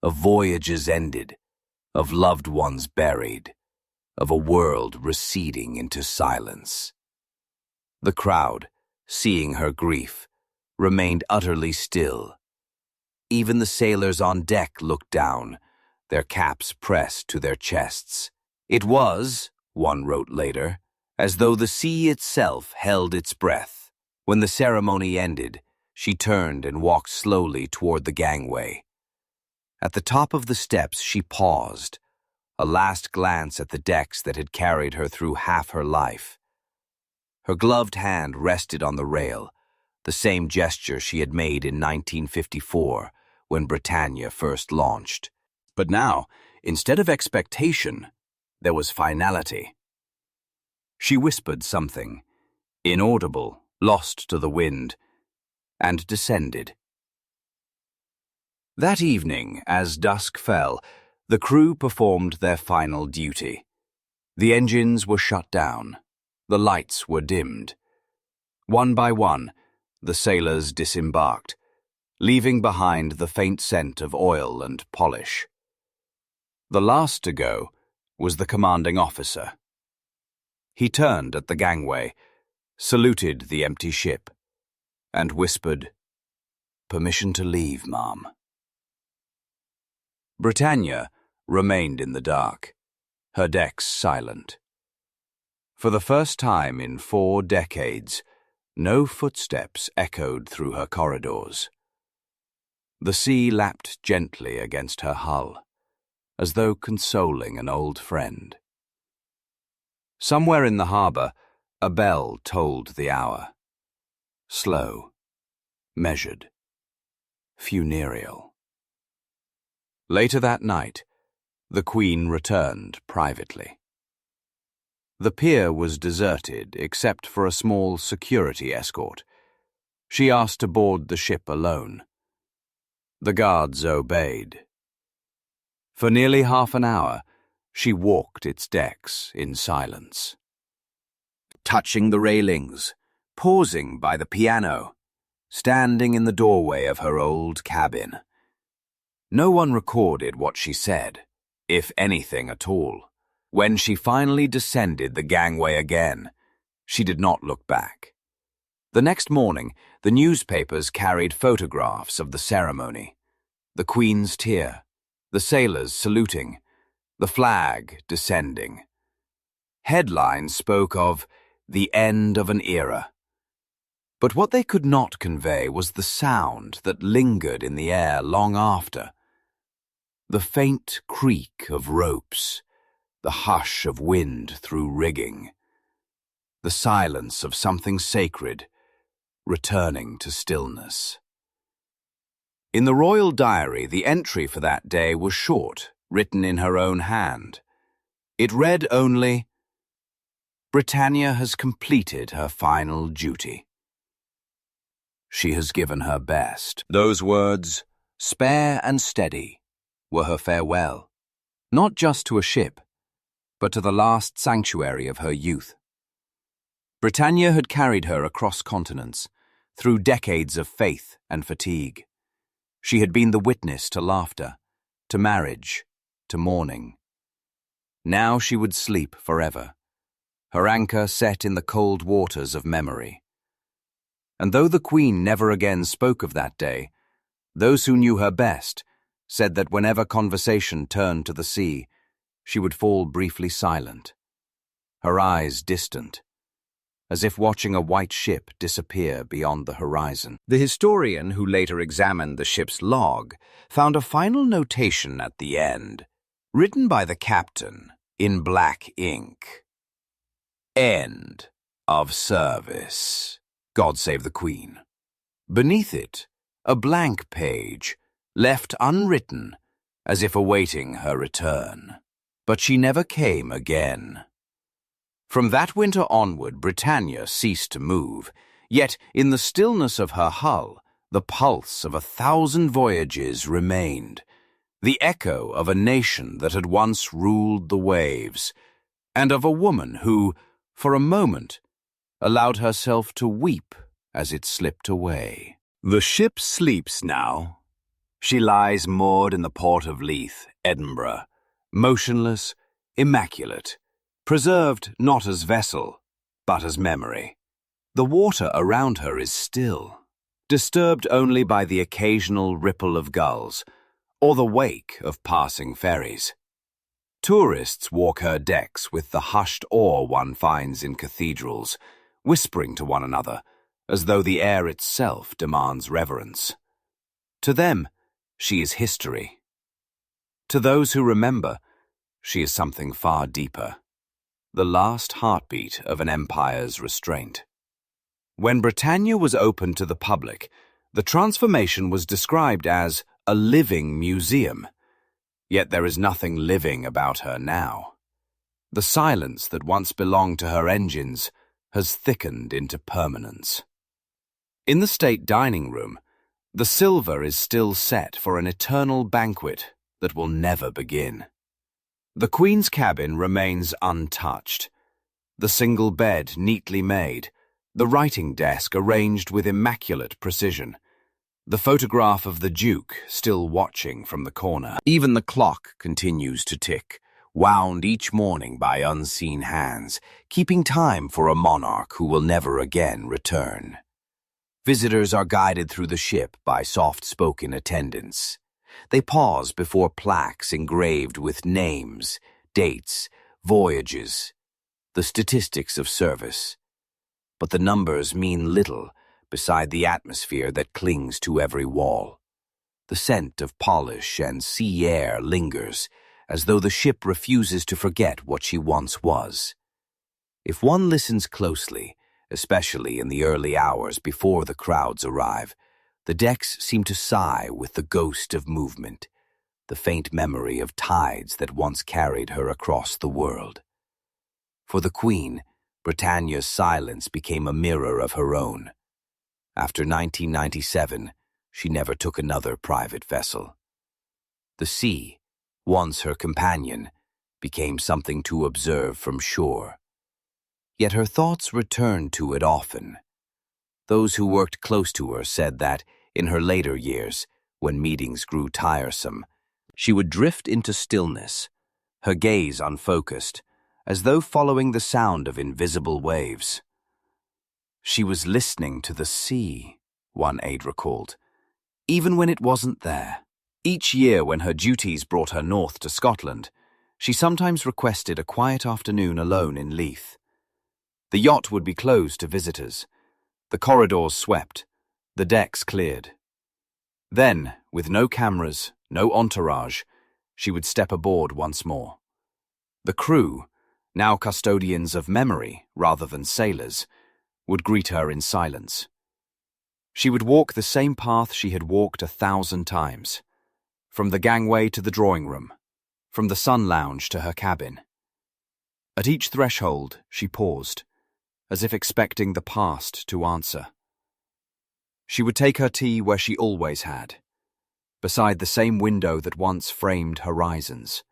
of voyages ended, of loved ones buried, of a world receding into silence. The crowd, seeing her grief, remained utterly still. Even the sailors on deck looked down, their caps pressed to their chests. It was, one wrote later, as though the sea itself held its breath. When the ceremony ended, she turned and walked slowly toward the gangway. At the top of the steps she paused, a last glance at the decks that had carried her through half her life. Her gloved hand rested on the rail, the same gesture she had made in 1954 when Britannia first launched. But now, instead of expectation, there was finality. She whispered something, inaudible, lost to the wind, and descended. That evening, as dusk fell, the crew performed their final duty. The engines were shut down, the lights were dimmed. One by one, the sailors disembarked, leaving behind the faint scent of oil and polish. The last to go was the commanding officer. He turned at the gangway, saluted the empty ship, and whispered, "Permission to leave, ma'am." Britannia remained in the dark, her decks silent. For the first time in 4 decades, no footsteps echoed through her corridors. The sea lapped gently against her hull, as though consoling an old friend. Somewhere in the harbor, a bell tolled the hour. Slow, measured, funereal. Later that night, the Queen returned privately. The pier was deserted except for a small security escort. She asked to board the ship alone. The guards obeyed. For nearly half an hour, she walked its decks in silence. Touching the railings, pausing by the piano, standing in the doorway of her old cabin. No one recorded what she said, if anything at all. When she finally descended the gangway again, she did not look back. The next morning, the newspapers carried photographs of the ceremony. The Queen's tier, the sailors saluting, the flag descending. Headlines spoke of the end of an era. But what they could not convey was the sound that lingered in the air long after. The faint creak of ropes, the hush of wind through rigging, the silence of something sacred returning to stillness. In the royal diary, the entry for that day was short, written in her own hand. It read only, "Britannia has completed her final duty. She has given her best." Those words, spare and steady, were her farewell, not just to a ship, but to the last sanctuary of her youth. Britannia had carried her across continents, through decades of faith and fatigue. She had been the witness to laughter, to marriage, to mourning. Now she would sleep forever, her anchor set in the cold waters of memory. And though the Queen never again spoke of that day, those who knew her best said that whenever conversation turned to the sea, she would fall briefly silent, her eyes distant, as if watching a white ship disappear beyond the horizon. The historian who later examined the ship's log found a final notation at the end, written by the captain in black ink. End of service. God save the Queen. Beneath it, a blank page, left unwritten, as if awaiting her return. But she never came again. From that winter onward, Britannia ceased to move, yet in the stillness of her hull, the pulse of 1,000 voyages remained, the echo of a nation that had once ruled the waves, and of a woman who, for a moment, allowed herself to weep as it slipped away. The ship sleeps now. She lies moored in the port of Leith, Edinburgh, motionless, immaculate, preserved not as vessel, but as memory. The water around her is still, disturbed only by the occasional ripple of gulls or the wake of passing ferries. Tourists walk her decks with the hushed awe one finds in cathedrals, whispering to one another, as though the air itself demands reverence. To them, she is history. To those who remember, she is something far deeper, the last heartbeat of an empire's restraint. When Britannia was opened to the public, the transformation was described as a living museum. Yet there is nothing living about her now. The silence that once belonged to her engines has thickened into permanence. In the state dining room, the silver is still set for an eternal banquet that will never begin. The Queen's cabin remains untouched, the single bed neatly made, the writing desk arranged with immaculate precision, the photograph of the Duke still watching from the corner. Even the clock continues to tick, wound each morning by unseen hands, keeping time for a monarch who will never again return. Visitors are guided through the ship by soft-spoken attendants. They pause before plaques engraved with names, dates, voyages, the statistics of service. But the numbers mean little beside the atmosphere that clings to every wall. The scent of polish and sea air lingers, as though the ship refuses to forget what she once was. If one listens closely, especially in the early hours before the crowds arrive, the decks seem to sigh with the ghost of movement, the faint memory of tides that once carried her across the world. For the Queen, Britannia's silence became a mirror of her own. After 1997, she never took another private vessel. The sea, once her companion, became something to observe from shore. Yet her thoughts returned to it often. Those who worked close to her said that, in her later years, when meetings grew tiresome, she would drift into stillness, her gaze unfocused, as though following the sound of invisible waves. She was listening to the sea, one aide recalled, even when it wasn't there. Each year when her duties brought her north to Scotland, she sometimes requested a quiet afternoon alone in Leith. The yacht would be closed to visitors, the corridors swept, the decks cleared. Then, with no cameras, no entourage, she would step aboard once more. The crew, now custodians of memory rather than sailors, would greet her in silence. She would walk the same path she had walked 1,000 times, from the gangway to the drawing room, from the sun lounge to her cabin. At each threshold, she paused, as if expecting the past to answer. She would take her tea where she always had, beside the same window that once framed horizons.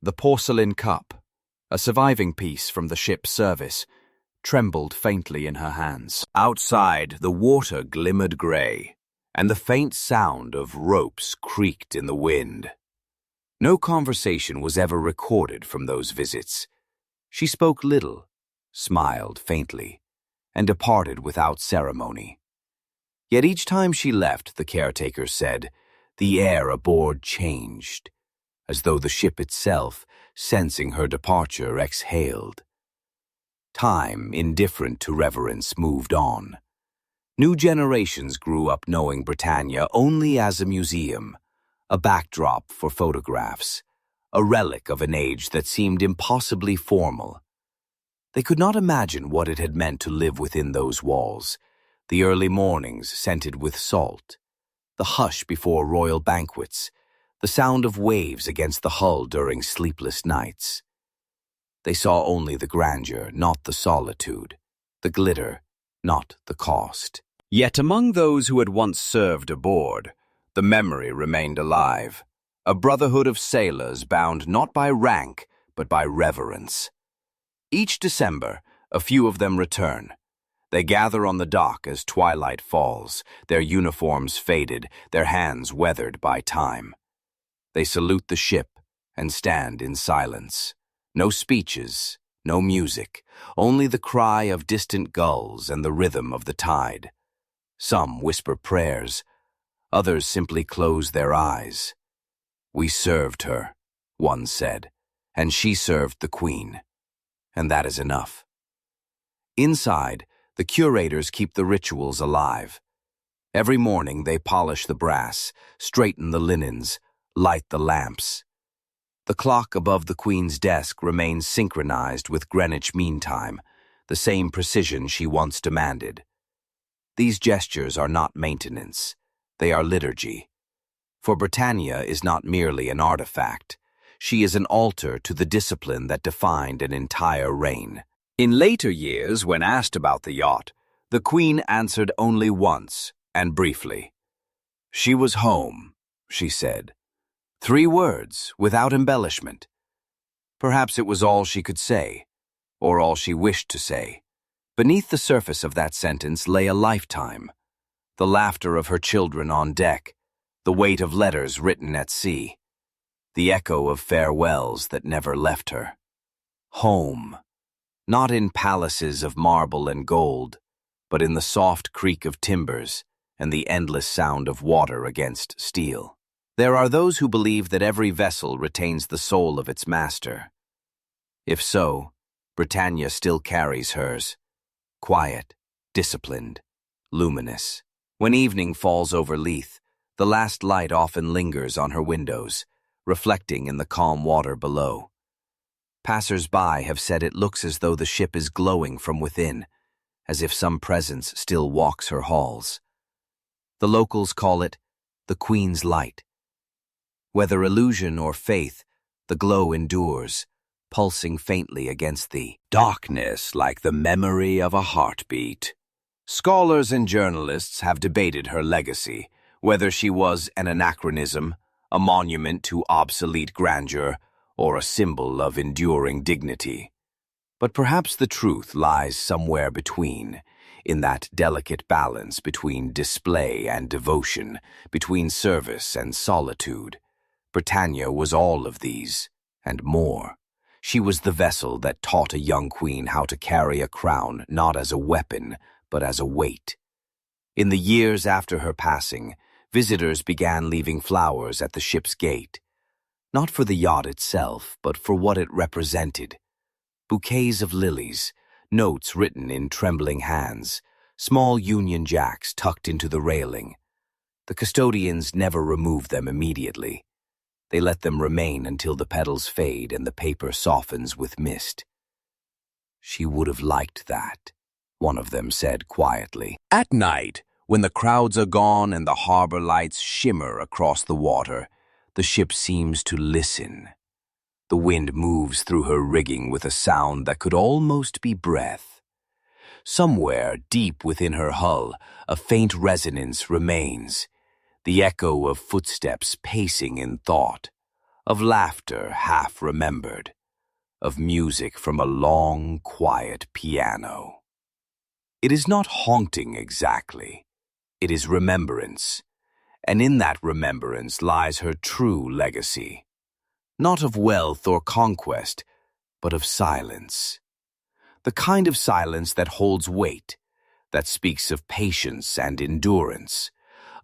The porcelain cup, a surviving piece from the ship's service, trembled faintly in her hands. Outside, the water glimmered grey, and the faint sound of ropes creaked in the wind. No conversation was ever recorded from those visits. She spoke little, smiled faintly, and departed without ceremony. Yet each time she left, the caretaker said, the air aboard changed, as though the ship itself, sensing her departure, exhaled. Time, indifferent to reverence, moved on. New generations grew up knowing Britannia only as a museum, a backdrop for photographs, a relic of an age that seemed impossibly formal. They could not imagine what it had meant to live within those walls, the early mornings scented with salt, the hush before royal banquets, the sound of waves against the hull during sleepless nights. They saw only the grandeur, not the solitude, the glitter, not the cost. Yet among those who had once served aboard, the memory remained alive, a brotherhood of sailors bound not by rank, but by reverence. Each December, a few of them return. They gather on the dock as twilight falls, their uniforms faded, their hands weathered by time. They salute the ship and stand in silence. No speeches, no music, only the cry of distant gulls and the rhythm of the tide. Some whisper prayers, others simply close their eyes. "We served her," one said, "and she served the Queen, and that is enough." Inside, the curators keep the rituals alive. Every morning they polish the brass, straighten the linens, light the lamps. The clock above the Queen's desk remains synchronized with Greenwich Mean Time, the same precision she once demanded. These gestures are not maintenance, they are liturgy. For Britannia is not merely an artifact, she is an altar to the discipline that defined an entire reign. In later years, when asked about the yacht, the Queen answered only once, and briefly. "She was home," she said. 3 words, without embellishment. Perhaps it was all she could say, or all she wished to say. Beneath the surface of that sentence lay a lifetime. The laughter of her children on deck, the weight of letters written at sea, the echo of farewells that never left her. Home, not in palaces of marble and gold, but in the soft creak of timbers and the endless sound of water against steel. There are those who believe that every vessel retains the soul of its master. If so, Britannia still carries hers, quiet, disciplined, luminous. When evening falls over Leith, the last light often lingers on her windows, reflecting in the calm water below. Passers-by have said it looks as though the ship is glowing from within, as if some presence still walks her halls. The locals call it the Queen's Light. Whether illusion or faith, the glow endures, pulsing faintly against the darkness like the memory of a heartbeat. Scholars and journalists have debated her legacy, whether she was an anachronism, a monument to obsolete grandeur, or a symbol of enduring dignity. But perhaps the truth lies somewhere between, in that delicate balance between display and devotion, between service and solitude. Britannia was all of these, and more. She was the vessel that taught a young queen how to carry a crown not as a weapon, but as a weight. In the years after her passing, visitors began leaving flowers at the ship's gate, not for the yacht itself, but for what it represented. Bouquets of lilies, notes written in trembling hands, small Union Jacks tucked into the railing. The custodians never removed them immediately. They let them remain until the petals fade and the paper softens with mist. "She would have liked that," one of them said quietly. At night, when the crowds are gone and the harbor lights shimmer across the water, the ship seems to listen. The wind moves through her rigging with a sound that could almost be breath. Somewhere deep within her hull, a faint resonance remains, the echo of footsteps pacing in thought, of laughter half remembered, of music from a long, quiet piano. It is not haunting exactly. It is remembrance, and in that remembrance lies her true legacy. Not of wealth or conquest, but of silence. The kind of silence that holds weight, that speaks of patience and endurance,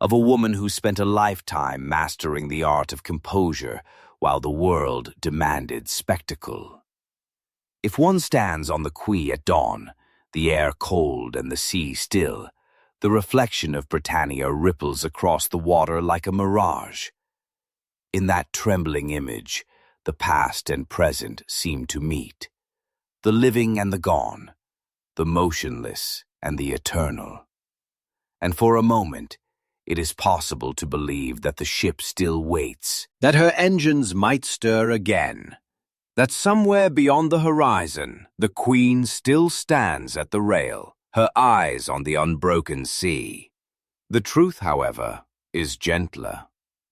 of a woman who spent a lifetime mastering the art of composure while the world demanded spectacle. If one stands on the quay at dawn, the air cold and the sea still, the reflection of Britannia ripples across the water like a mirage. In that trembling image, the past and present seem to meet, the living and the gone, the motionless and the eternal. And for a moment, it is possible to believe that the ship still waits, that her engines might stir again, that somewhere beyond the horizon, the Queen still stands at the rail, her eyes on the unbroken sea. The truth, however, is gentler.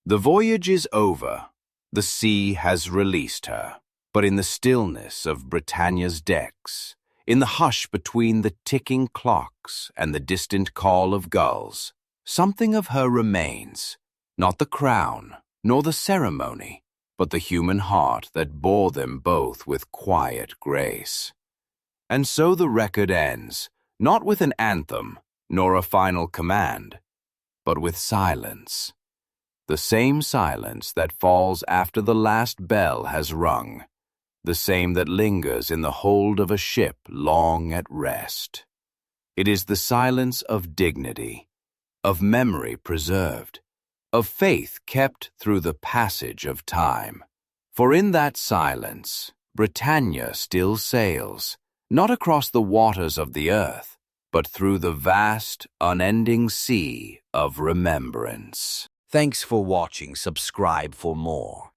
The voyage is over. The sea has released her. But in the stillness of Britannia's decks, in the hush between the ticking clocks and the distant call of gulls, something of her remains, not the crown, nor the ceremony, but the human heart that bore them both with quiet grace. And so the record ends, not with an anthem, nor a final command, but with silence. The same silence that falls after the last bell has rung, the same that lingers in the hold of a ship long at rest. It is the silence of dignity, of memory preserved, of faith kept through the passage of time. For in that silence, Britannia still sails, not across the waters of the earth, but through the vast, unending sea of remembrance. Thanks for watching. Subscribe for more.